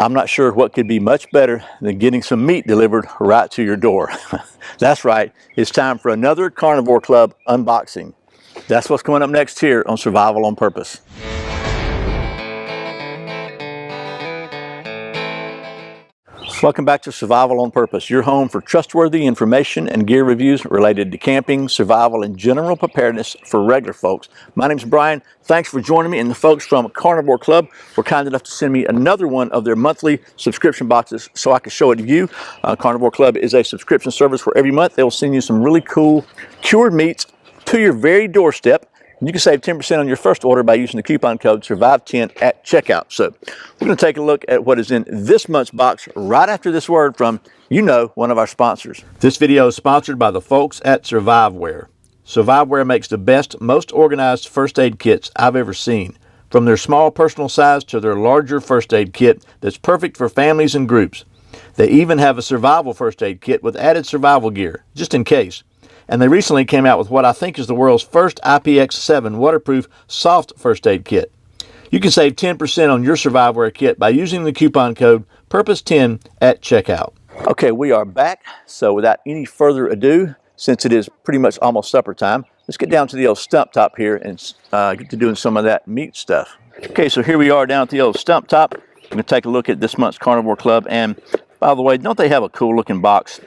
I'm not sure what could be much better than getting some meat delivered right to your door. That's right, it's time for another Carnivore Club unboxing. That's what's coming up next here on Survival on Purpose. Welcome back to Survival on Purpose, your home for trustworthy information and gear reviews related to camping, survival, and general preparedness for regular folks. My name's Brian. Thanks for joining me, and the folks from Carnivore Club were kind enough to send me another one of their monthly subscription boxes so I could show it to you. Carnivore Club is a subscription service where every month they'll send you some really cool cured meats to your very doorstep. You can save 10% on your first order by using the coupon code SURVIVE10 at checkout. So we're going to take a look at what is in this month's box right after this word from, one of our sponsors. This video is sponsored by the folks at Surviveware. Surviveware makes the best, most organized first aid kits I've ever seen. From their small personal size to their larger first aid kit that's perfect for families and groups. They even have a survival first aid kit with added survival gear, just in case. And they recently came out with what I think is the world's first IPX7 waterproof soft first aid kit. You can save 10% on your Surviveware kit by using the coupon code PURPOSE10 at checkout. Okay, we are back. So without any further ado, since it is pretty much almost supper time, let's get down to the old stump top here and get to doing some of that meat stuff. Okay, so here we are down at the old stump top. We're going to take a look at this month's Carnivore Club. And by the way, don't they have a cool looking box?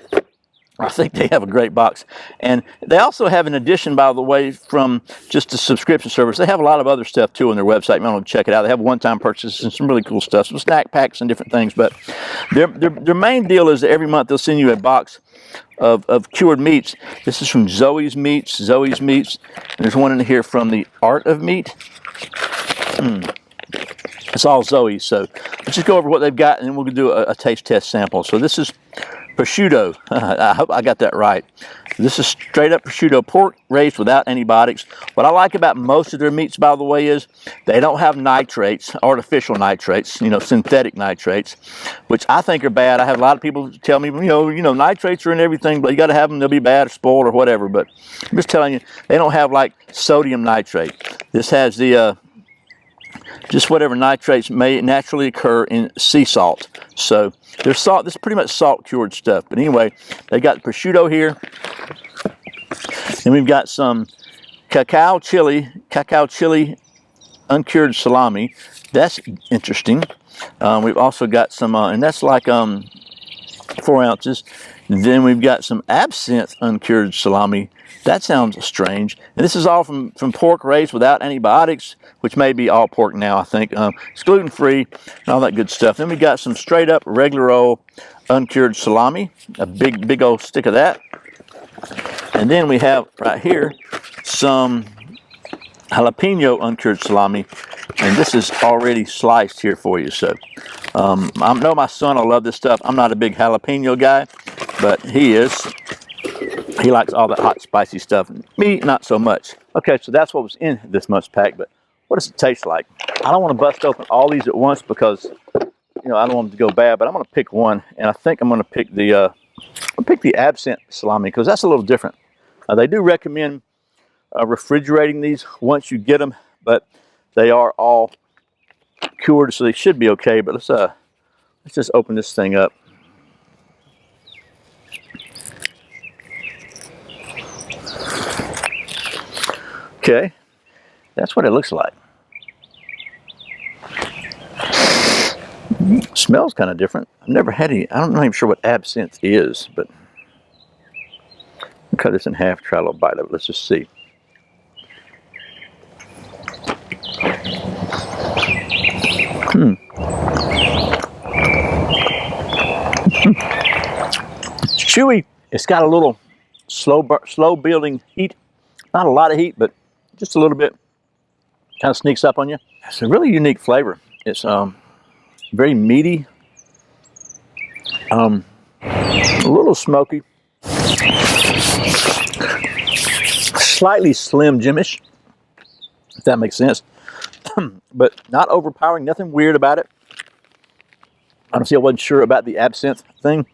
I think they have a great box. And they also have an addition, by the way, from just the subscription service. They have a lot of other stuff too on their website. You want to check it out. They have one-time purchases and some really cool stuff, some snack packs and different things. But their main deal is that every month they'll send you a box of cured meats. This is from Zoe's Meats. There's one in here from the Art of Meat. It's all Zoe. So let's just go over what they've got, and then we'll do a taste test sample. So this is prosciutto. I hope I got that right. This is straight up prosciutto, pork raised without antibiotics. What I like about most of their meats, by the way, is they don't have nitrates, artificial nitrates, synthetic nitrates, which I think are bad. I have a lot of people tell me, nitrates are in everything, but you got to have them, they'll be bad or spoiled or whatever. But I'm just telling you, they don't have like sodium nitrate. This has the just whatever nitrates may naturally occur in sea salt. So there's salt. This is pretty much salt cured stuff. But anyway, they got prosciutto here. Then we've got some cacao chili uncured salami. That's interesting. We've also got some, and that's like 4 ounces. Then we've got some absinthe uncured salami. That sounds strange. And this is all from pork raised without antibiotics, which may be all pork now, I think. It's gluten-free and all that good stuff. Then we got some straight up regular old uncured salami, a big old stick of that. And then we have right here some jalapeno uncured salami, and this is already sliced here for you. So I know my son will love this stuff. I'm not a big jalapeno guy, but he is. He likes all that hot, spicy stuff. Me, not so much. Okay, so that's what was in this month's pack, but what does it taste like? I don't want to bust open all these at once because, I don't want them to go bad, but I'm going to pick one, and I think I'm going to pick the absinthe salami because that's a little different. They do recommend refrigerating these once you get them, but they are all cured, so they should be okay. But let's just open this thing up. Okay, that's what it looks like. Smells kind of different. I've never had any. I'm not even sure what absinthe is, but I'll cut this in half, try a little bite of it. Let's just see. It's chewy. It's got a little slow building heat. Not a lot of heat, but just a little bit. Kind of sneaks up on you. It's a really unique flavor. It's very meaty, a little smoky, slightly Slim Jim-ish, if that makes sense, but not overpowering, nothing weird about it. Honestly, I wasn't sure about the absinthe thing.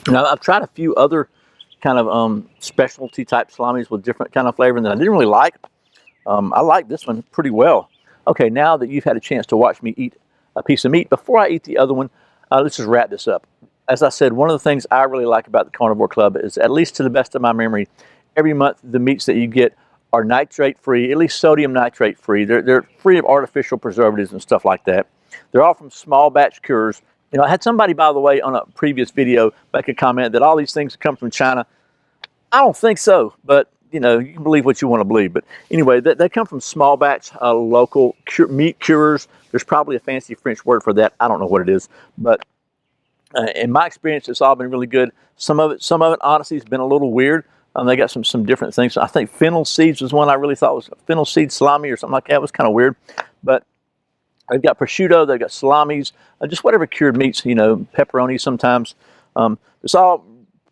Now, I've tried a few other kind of specialty type salamis with different kind of flavor that I didn't really like. I like this one pretty well. Okay, now that you've had a chance to watch me eat a piece of meat, before I eat the other one, Let's just wrap this up. As I said, one of the things I really like about the Carnivore Club is, at least to the best of my memory, every month the meats that you get are nitrate free, at least sodium nitrate free. They're free of artificial preservatives and stuff like that. They're all from small batch cures. You know, I had somebody, by the way, on a previous video make a comment that all these things come from China. I don't think so, but you know, you can believe what you want to believe. But anyway, they come from small batch local meat cures. There's probably a fancy French word for that. I don't know what it is, but in my experience, it's all been really good. Some of it, honestly, has been a little weird. They got some different things. I think fennel seeds was one I really thought was fennel seed salami or something like that. It was kind of weird, but they've got prosciutto, they've got salamis, just whatever cured meats, you know, pepperoni sometimes. It's all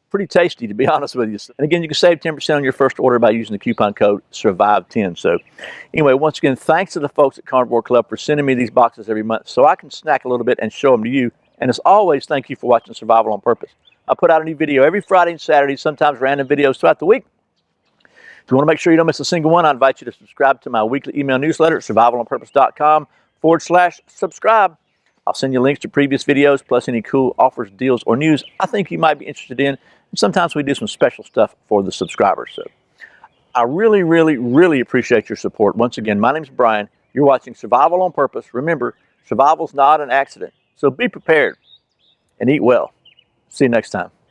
pretty tasty, to be honest with you. And again, you can save 10% on your first order by using the coupon code SURVIVE10. So anyway, once again, thanks to the folks at Carnivore Club for sending me these boxes every month so I can snack a little bit and show them to you. And as always, thank you for watching Survival on Purpose. I put out a new video every Friday and Saturday, sometimes random videos throughout the week. If you want to make sure you don't miss a single one, I invite you to subscribe to my weekly email newsletter at survivalonpurpose.com/subscribe. I'll send you links to previous videos, plus any cool offers, deals, or news I think you might be interested in. And sometimes we do some special stuff for the subscribers. So I really, really, really appreciate your support. Once again, my name's Brian. You're watching Survival on Purpose. Remember, survival's not an accident. So be prepared and eat well. See you next time.